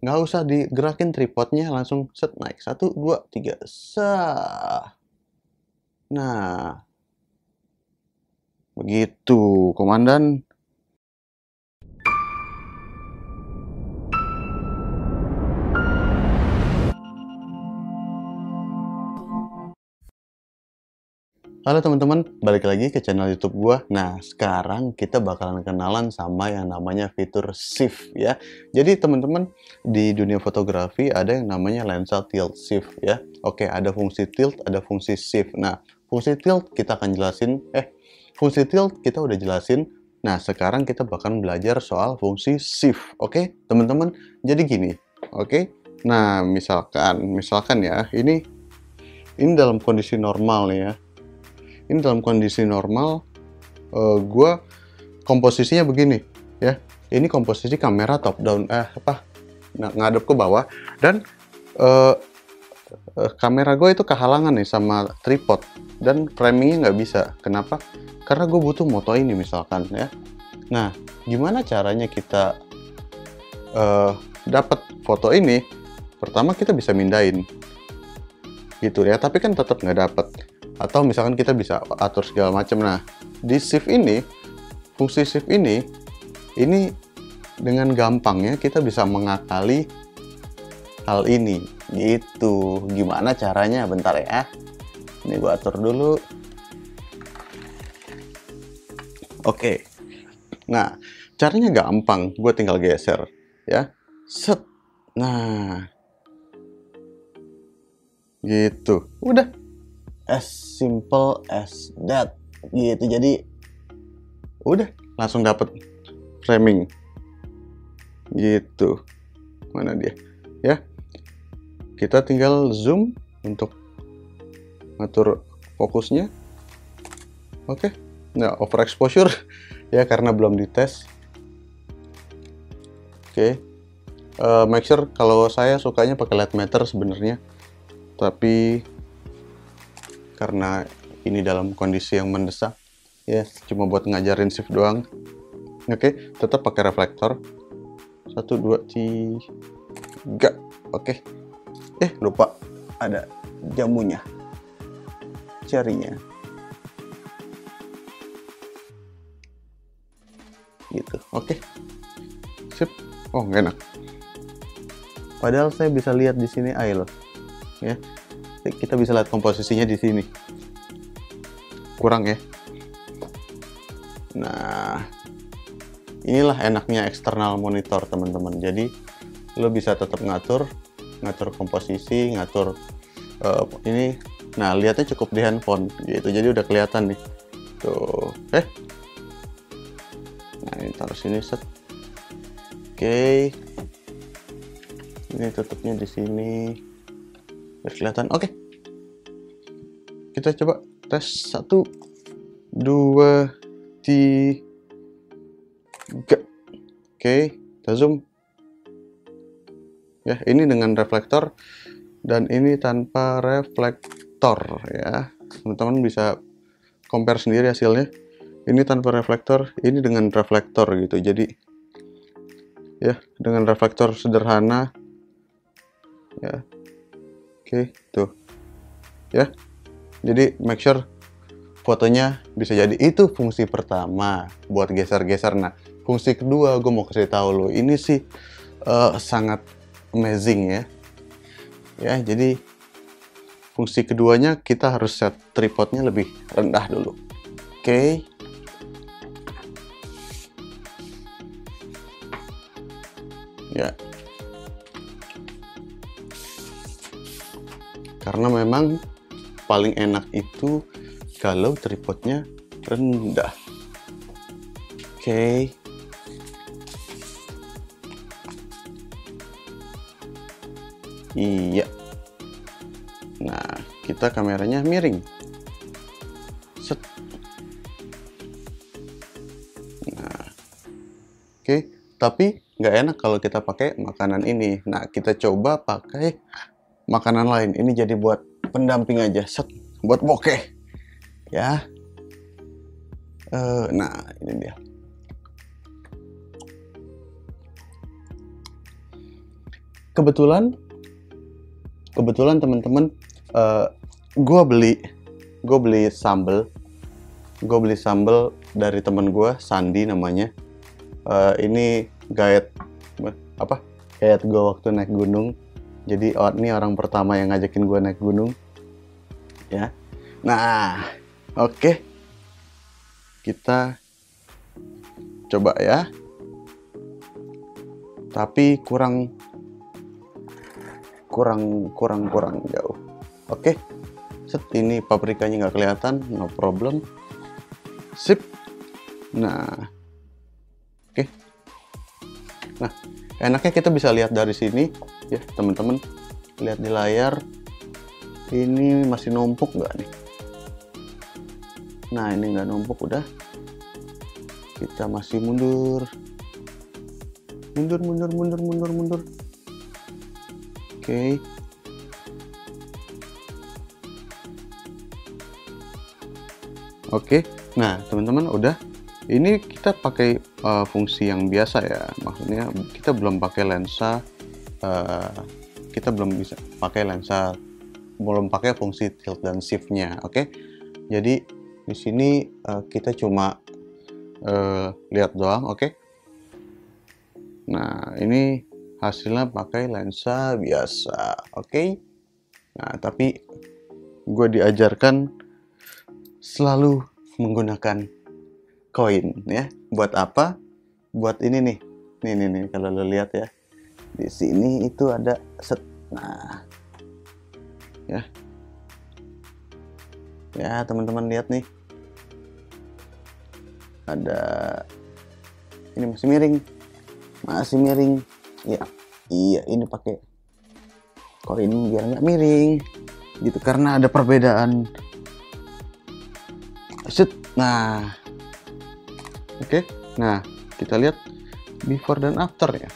Nggak usah digerakin tripodnya, langsung set naik. 1, 2, 3. Sah. Nah, begitu, komandan. Halo teman-teman, balik lagi ke channel YouTube gua. Nah, sekarang kita bakalan kenalan sama yang namanya fitur shift ya. Jadi teman-teman, di dunia fotografi ada yang namanya lensa tilt shift ya. Oke, ada fungsi tilt, ada fungsi shift. Nah, fungsi tilt kita akan jelasin, fungsi tilt kita udah jelasin. Nah, sekarang kita bakalan belajar soal fungsi shift. Oke, teman-teman. Jadi gini, oke. Nah, misalkan ya, ini dalam kondisi normal nih ya. Ini dalam kondisi normal, gua komposisinya begini ya. Ini komposisi kamera top down, ngadep ke bawah, dan kamera gue itu kehalangan nih sama tripod, dan framingnya nggak bisa. Kenapa? Karena gue butuh moto ini misalkan ya. Nah, gimana caranya kita dapat foto ini? Pertama kita bisa mindahin gitu ya, tapi kan tetap nggak dapet. Atau misalkan kita bisa atur segala macam. Nah, di shift ini, fungsi shift ini dengan gampangnya kita bisa mengakali hal ini gitu. Gimana caranya? Bentar ya, ini gua atur dulu. Oke, nah caranya gampang, gue tinggal geser ya, set. Nah gitu, udah as simple as that gitu. Jadi udah langsung dapet framing gitu. Mana dia ya, kita tinggal zoom untuk ngatur fokusnya. Oke. Nah, overexposure ya karena belum dites. Oke. Make sure, kalau saya sukanya pakai light meter sebenarnya, tapi karena ini dalam kondisi yang mendesak ya, cuma buat ngajarin shift doang. Oke, tetap pakai reflektor. 1, 2, 3. Oke. Lupa ada jamunya, cherry-nya gitu. Oke, sip. Oh, nggak enak, padahal saya bisa lihat di sini air ya. Kita bisa lihat komposisinya di sini. Kurang ya. Nah, inilah enaknya eksternal monitor, teman-teman. Jadi lo bisa tetap ngatur komposisi, ngatur ini. Nah, lihatnya cukup di handphone gitu. Jadi udah kelihatan nih. Tuh. Nah, ini taruh sini, set. Oke. Ini tutupnya di sini. Kelihatan. Oke, kita coba tes. 1, 2, 3. Oke, kita zoom ya. Ini dengan reflektor dan ini tanpa reflektor ya. Teman-teman bisa compare sendiri hasilnya. Ini tanpa reflektor, ini dengan reflektor gitu. Jadi ya, dengan reflektor sederhana ya. Oke, tuh ya. Jadi make sure fotonya bisa jadi. Itu fungsi pertama buat geser-geser. Nah, fungsi kedua gue mau kasih tahu lo, ini sih sangat amazing ya. Ya, jadi fungsi keduanya kita harus set tripodnya lebih rendah dulu. Oke. Ya. Karena memang paling enak itu kalau tripodnya rendah. Oke. Iya. Nah, kita kameranya miring. Set. Nah. Oke, tapi nggak enak kalau kita pakai makanan ini. Nah, kita coba pakai makanan lain. Ini jadi buat pendamping aja, set, buat bokeh ya. Nah, ini dia. kebetulan teman-teman, gue beli sambel dari temen gue, Sandi namanya. Ini guide gue waktu naik gunung. Jadi ini orang pertama yang ngajakin gue naik gunung ya. Nah, oke. Kita coba ya. Tapi kurang jauh. Oke. Set, ini paprikanya nggak kelihatan, no problem. Sip. Nah, oke. Nah, enaknya kita bisa lihat dari sini ya teman-teman. Lihat di layar, ini masih numpuk nggak nih? Nah, ini nggak numpuk, udah. Kita masih mundur. Oke. Oke. Nah, teman-teman, udah. Ini kita pakai fungsi yang biasa ya. Maksudnya kita belum pakai lensa. Kita belum bisa pakai lensa. Belum pakai fungsi tilt dan shift-nya. Oke. Jadi di sini kita cuma lihat doang. Oke. Nah, ini hasilnya pakai lensa biasa. Oke. Nah, tapi gue diajarkan selalu menggunakan koin ya. Buat apa? Buat ini nih. Nih kalau lo lihat ya. Di sini itu ada set. Nah. Ya. Ya, teman-teman lihat nih. Ada, ini masih miring. Ya. Iya, ini pakai koin biar nggak miring. Gitu, karena ada perbedaan. Set. Nah. Oke. Nah, kita lihat before dan after ya.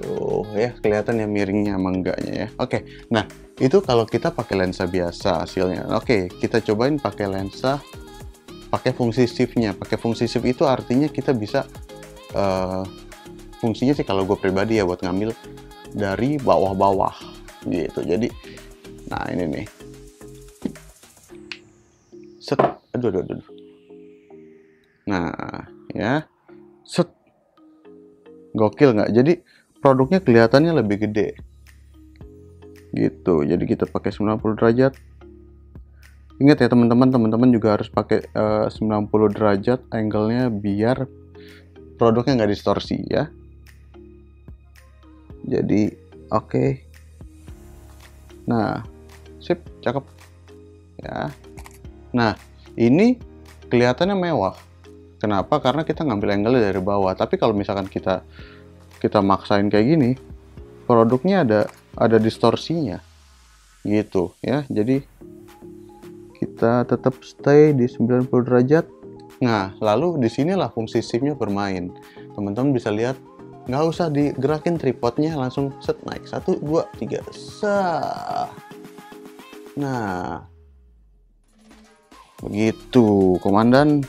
Tuh ya, kelihatan ya miringnya sama enggaknya ya. Oke. Nah, itu kalau kita pakai lensa biasa hasilnya. Oke, kita cobain pakai lensa pakai fungsi shift-nya. Pakai fungsi shift itu artinya kita bisa fungsinya sih kalau gue pribadi ya buat ngambil dari bawah-bawah gitu. Jadi nah ini nih. Set. Aduh. Nah, ya. Set. Gokil nggak? Jadi produknya kelihatannya lebih gede. Gitu. Jadi kita pakai 90 derajat. Ingat ya teman-teman juga harus pakai 90 derajat angle-nya biar produknya nggak distorsi ya. Jadi oke. Nah, sip, cakep. Ya. Nah, ini kelihatannya mewah. Kenapa? Karena kita ngambil angle dari bawah. Tapi kalau misalkan kita maksain kayak gini, produknya ada distorsinya. Gitu ya. Jadi kita tetap stay di 90 derajat. Nah, lalu disinilah fungsi shift-nya bermain. Teman-teman bisa lihat, nggak usah digerakin tripodnya, langsung set naik. 1, 2, 3, sah. Nah, begitu, komandan.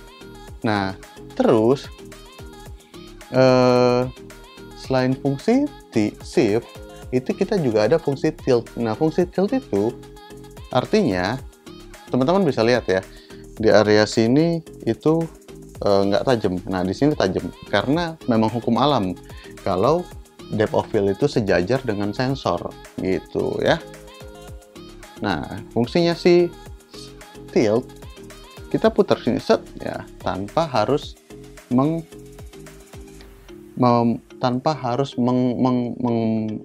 Nah, terus selain fungsi shift, itu kita juga ada fungsi tilt. Nah, fungsi tilt itu artinya, teman-teman bisa lihat ya, di area sini itu nggak tajam. Nah, di sini tajam karena memang hukum alam kalau depth of field itu sejajar dengan sensor gitu ya. Nah, fungsinya si tilt, kita putar sini set ya, tanpa harus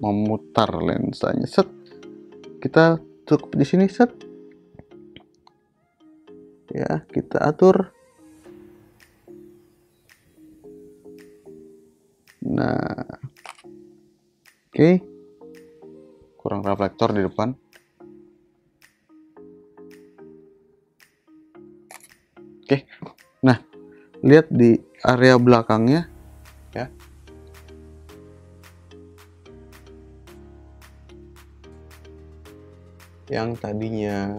memutar lensanya. Set, kita cukup di sini set. Ya, kita atur. Nah, oke. Kurang reflektor di depan. Oke. Nah, lihat di area belakangnya ya. Yang tadinya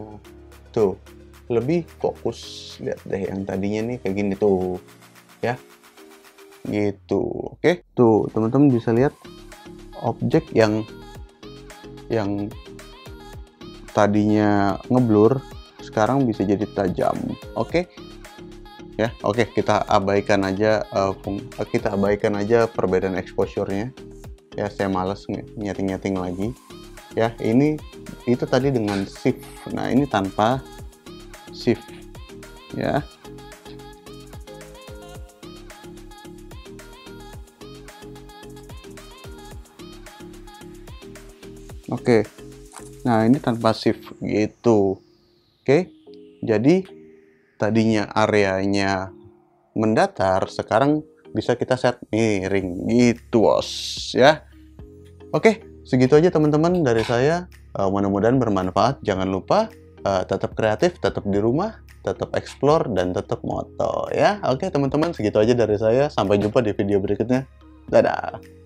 tuh lebih fokus, lihat deh yang tadinya nih kayak gini tuh ya, gitu. Oke, tuh teman-teman bisa lihat objek yang tadinya ngeblur sekarang bisa jadi tajam. Oke ya, oke, kita abaikan aja perbedaan exposure-nya ya. Saya males nyeting lagi ya. Itu tadi dengan shift. Nah, ini tanpa shift ya. Oke, nah ini tanpa shift gitu. Oke, jadi tadinya areanya mendatar, sekarang bisa kita set miring gitu, bos ya. Oke, segitu aja teman-teman dari saya. Mudah-mudahan bermanfaat. Jangan lupa tetap kreatif, tetap di rumah, tetap explore, dan tetap moto ya. Oke teman-teman, segitu aja dari saya. Sampai jumpa di video berikutnya. Dadah.